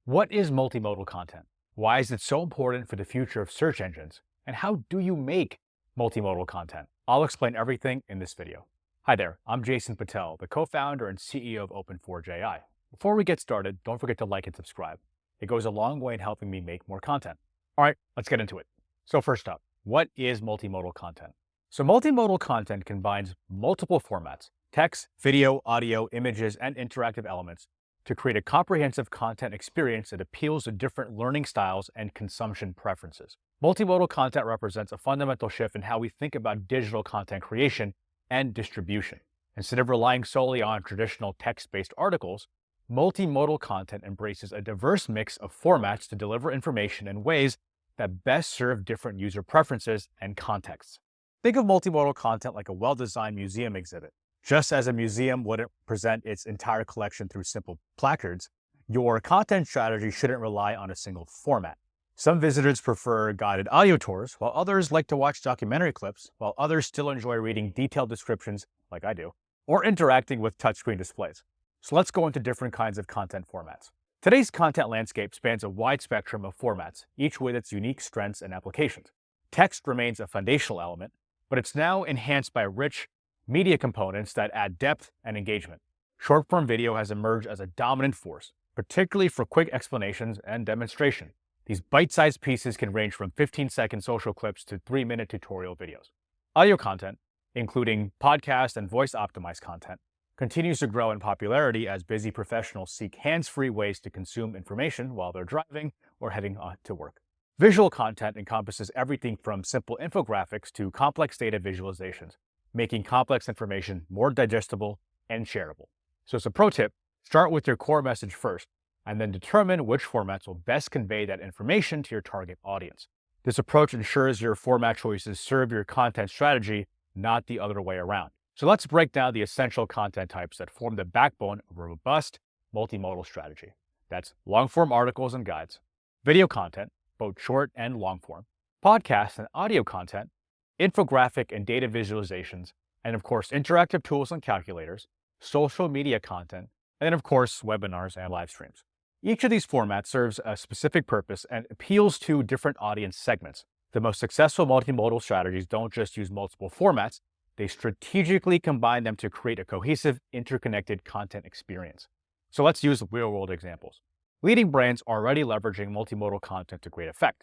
What is multimodal content? Why is it so important for the future of search engines? And how do you make multimodal content? I'll explain everything in this video. Hi there, I'm Jason Patel, the co-founder and CEO of Open4j AI. Before we get started, don't forget to like and subscribe. It goes a long way in helping me make more content. All right, let's get into it. So first up, what is multimodal content? So multimodal content combines multiple formats, text, video, audio, images, and interactive elements to create a comprehensive content experience that appeals to different learning styles and consumption preferences. Multimodal content represents a fundamental shift in how we think about digital content creation and distribution. Instead of relying solely on traditional text-based articles, multimodal content embraces a diverse mix of formats to deliver information in ways that best serve different user preferences and contexts. Think of multimodal content like a well-designed museum exhibit. Just as a museum wouldn't present its entire collection through simple placards, your content strategy shouldn't rely on a single format. Some visitors prefer guided audio tours, while others like to watch documentary clips, while others still enjoy reading detailed descriptions, like I do, or interacting with touchscreen displays. So let's go into different kinds of content formats. Today's content landscape spans a wide spectrum of formats, each with its unique strengths and applications. Text remains a foundational element, but it's now enhanced by rich media components that add depth and engagement. Short-form video has emerged as a dominant force, particularly for quick explanations and demonstration. These bite-sized pieces can range from 15-second social clips to 3-minute tutorial videos. Audio content, including podcast and voice-optimized content, continues to grow in popularity as busy professionals seek hands-free ways to consume information while they're driving or heading to work. Visual content encompasses everything from simple infographics to complex data visualizations, making complex information more digestible and shareable. So as a pro tip, start with your core message first, and then determine which formats will best convey that information to your target audience. This approach ensures your format choices serve your content strategy, not the other way around. So let's break down the essential content types that form the backbone of a robust multimodal strategy. That's long-form articles and guides, video content, both short and long-form, podcast and audio content, infographic and data visualizations, and of course, interactive tools and calculators, social media content, and then of course, webinars and live streams. Each of these formats serves a specific purpose and appeals to different audience segments. The most successful multimodal strategies don't just use multiple formats, they strategically combine them to create a cohesive, interconnected content experience. So let's use real-world examples. Leading brands are already leveraging multimodal content to great effect.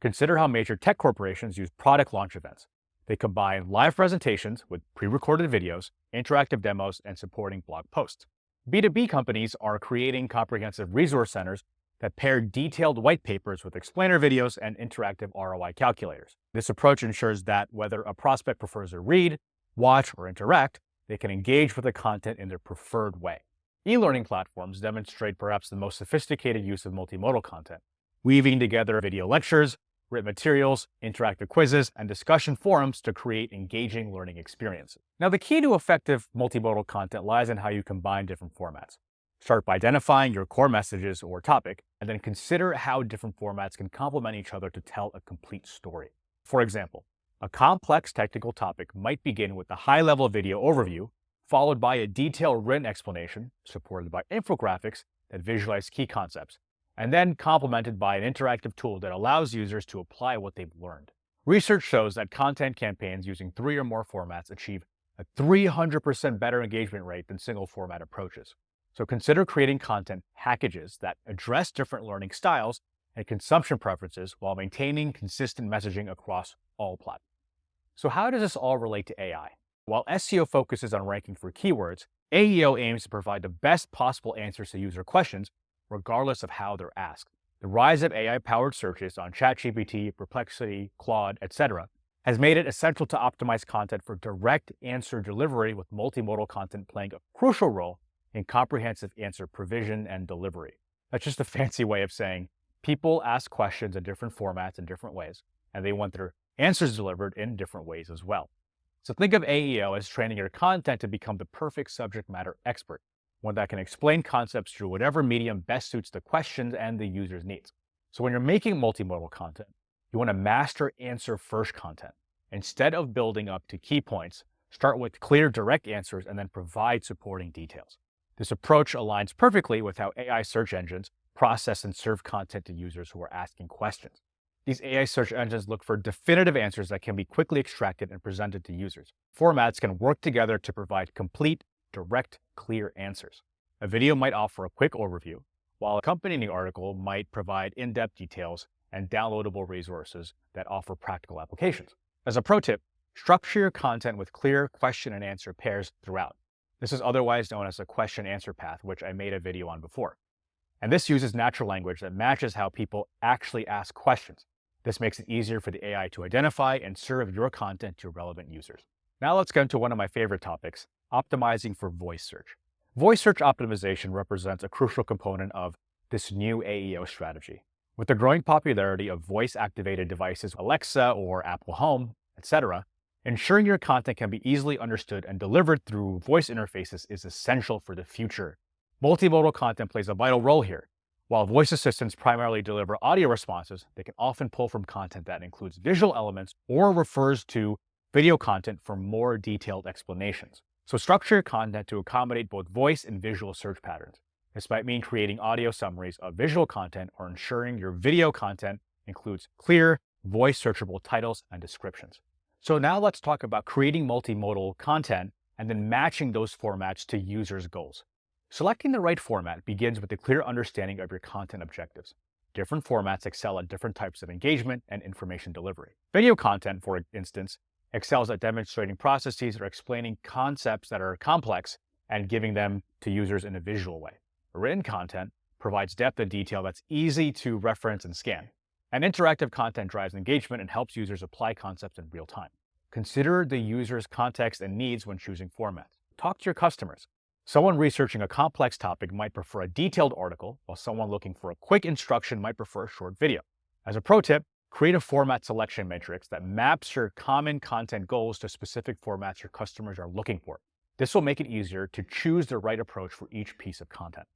Consider how major tech corporations use product launch events. They combine live presentations with pre-recorded videos, interactive demos, and supporting blog posts. B2B companies are creating comprehensive resource centers that pair detailed white papers with explainer videos and interactive ROI calculators. This approach ensures that whether a prospect prefers to read, watch, or interact, they can engage with the content in their preferred way. E-learning platforms demonstrate perhaps the most sophisticated use of multimodal content, weaving together video lectures, written materials, interactive quizzes, and discussion forums to create engaging learning experiences. Now, the key to effective multimodal content lies in how you combine different formats. Start by identifying your core messages or topic, and then consider how different formats can complement each other to tell a complete story. For example, a complex technical topic might begin with a high-level video overview, followed by a detailed written explanation, supported by infographics that visualize key concepts, and then complemented by an interactive tool that allows users to apply what they've learned. Research shows that content campaigns using 3 or more formats achieve a 300% better engagement rate than single format approaches. So consider creating content packages that address different learning styles and consumption preferences while maintaining consistent messaging across all platforms. So how does this all relate to AI? While SEO focuses on ranking for keywords, AEO aims to provide the best possible answers to user questions regardless of how they're asked. The rise of AI-powered searches on ChatGPT, Perplexity, Claude, etc. has made it essential to optimize content for direct answer delivery, with multimodal content playing a crucial role in comprehensive answer provision and delivery. That's just a fancy way of saying people ask questions in different formats in different ways, and they want their answers delivered in different ways as well. So think of AEO as training your content to become the perfect subject matter expert, one that can explain concepts through whatever medium best suits the questions and the user's needs. So when you're making multimodal content, you want to master answer-first content. Instead of building up to key points, start with clear, direct answers and then provide supporting details. This approach aligns perfectly with how AI search engines process, and serve content to users who are asking questions. These AI search engines look for definitive answers that can be quickly extracted and presented to users. Formats can work together to provide complete, direct, clear answers. A video might offer a quick overview, while accompanying the article might provide in-depth details and downloadable resources that offer practical applications. As a pro tip, structure your content with clear question and answer pairs throughout. This is otherwise known as a question-answer path, which I made a video on before. And this uses natural language that matches how people actually ask questions. This makes it easier for the AI to identify and serve your content to relevant users. Now let's get into one of my favorite topics, optimizing for voice search. Voice search optimization represents a crucial component of this new AEO strategy. With the growing popularity of voice-activated devices, Alexa or Apple Home, etc., ensuring your content can be easily understood and delivered through voice interfaces is essential for the future. Multimodal content plays a vital role here. While voice assistants primarily deliver audio responses, they can often pull from content that includes visual elements or refers to video content for more detailed explanations. So structure your content to accommodate both voice and visual search patterns. This might mean creating audio summaries of visual content or ensuring your video content includes clear, voice searchable titles and descriptions. So now let's talk about creating multimodal content and then matching those formats to users' goals. Selecting the right format begins with a clear understanding of your content objectives. Different formats excel at different types of engagement and information delivery. Video content, for instance, excels at demonstrating processes or explaining concepts that are complex and giving them to users in a visual way. Written content provides depth and detail that's easy to reference and scan. And interactive content drives engagement and helps users apply concepts in real time. Consider the user's context and needs when choosing formats. Talk to your customers. Someone researching a complex topic might prefer a detailed article, while someone looking for a quick instruction might prefer a short video. As a pro tip, create a format selection matrix that maps your common content goals to specific formats your customers are looking for. This will make it easier to choose the right approach for each piece of content.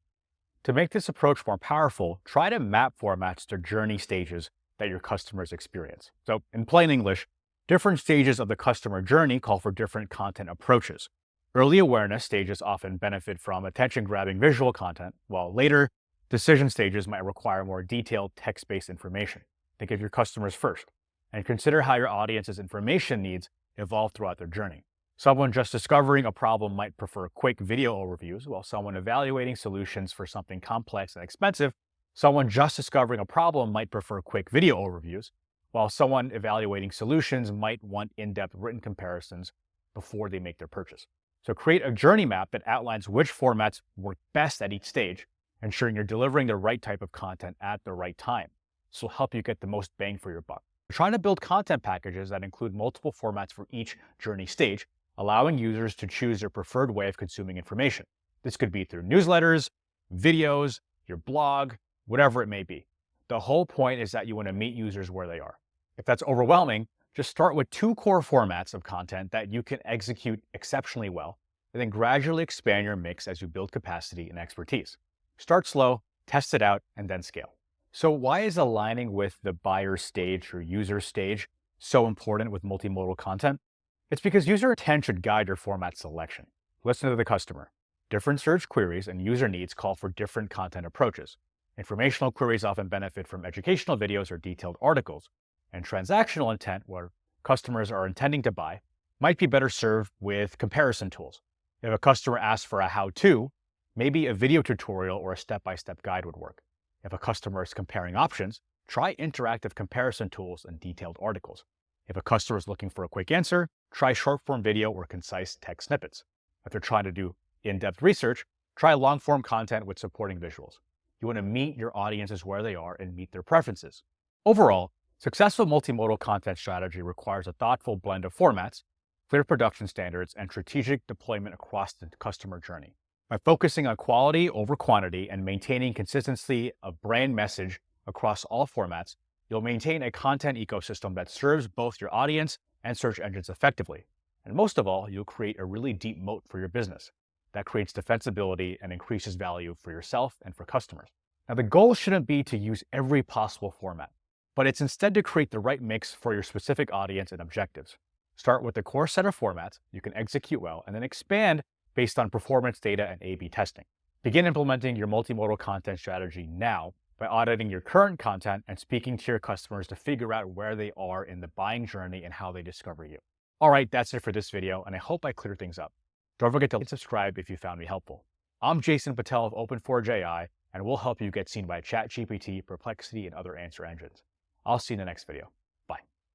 To make this approach more powerful, try to map formats to journey stages that your customers experience. So, in plain English, different stages of the customer journey call for different content approaches. Early awareness stages often benefit from attention-grabbing visual content, while later decision stages might require more detailed text-based information. Think of your customers first, and consider how your audience's information needs evolve throughout their journey. Someone just discovering a problem might prefer quick video overviews, while someone evaluating solutions for something complex and expensive. Someone just discovering a problem might prefer quick video overviews, while someone evaluating solutions might want in-depth written comparisons before they make their purchase. So create a journey map that outlines which formats work best at each stage, ensuring you're delivering the right type of content at the right time. This will help you get the most bang for your buck. Try to build content packages that include multiple formats for each journey stage, allowing users to choose their preferred way of consuming information. This could be through newsletters, videos, your blog, whatever it may be. The whole point is that you want to meet users where they are. If that's overwhelming, just start with 2 core formats of content that you can execute exceptionally well, and then gradually expand your mix as you build capacity and expertise. Start slow, test it out, and then scale. So why is aligning with the buyer stage or user stage so important with multimodal content? It's because user intent should guide your format selection. Listen to the customer. Different search queries and user needs call for different content approaches. Informational queries often benefit from educational videos or detailed articles, and transactional intent, where customers are intending to buy, might be better served with comparison tools. If a customer asks for a how-to, maybe a video tutorial or a step-by-step guide would work. If a customer is comparing options, try interactive comparison tools and detailed articles. If a customer is looking for a quick answer, try short-form video or concise text snippets. If they're trying to do in-depth research, try long-form content with supporting visuals. You want to meet your audiences where they are and meet their preferences. Overall, successful multimodal content strategy requires a thoughtful blend of formats, clear production standards, and strategic deployment across the customer journey. By focusing on quality over quantity and maintaining consistency of brand message across all formats, you'll maintain a content ecosystem that serves both your audience and search engines effectively. And most of all, you'll create a really deep moat for your business that creates defensibility and increases value for yourself and for customers. Now, the goal shouldn't be to use every possible format, but it's instead to create the right mix for your specific audience and objectives. Start with a core set of formats you can execute well, and then expand based on performance data and A/B testing. Begin implementing your multimodal content strategy now by auditing your current content and speaking to your customers to figure out where they are in the buying journey and how they discover you. All right, that's it for this video, and I hope I cleared things up. Don't forget to subscribe if you found me helpful. I'm Jason Patel of Open4j AI, and we'll help you get seen by ChatGPT, Perplexity, and other answer engines. I'll see you in the next video.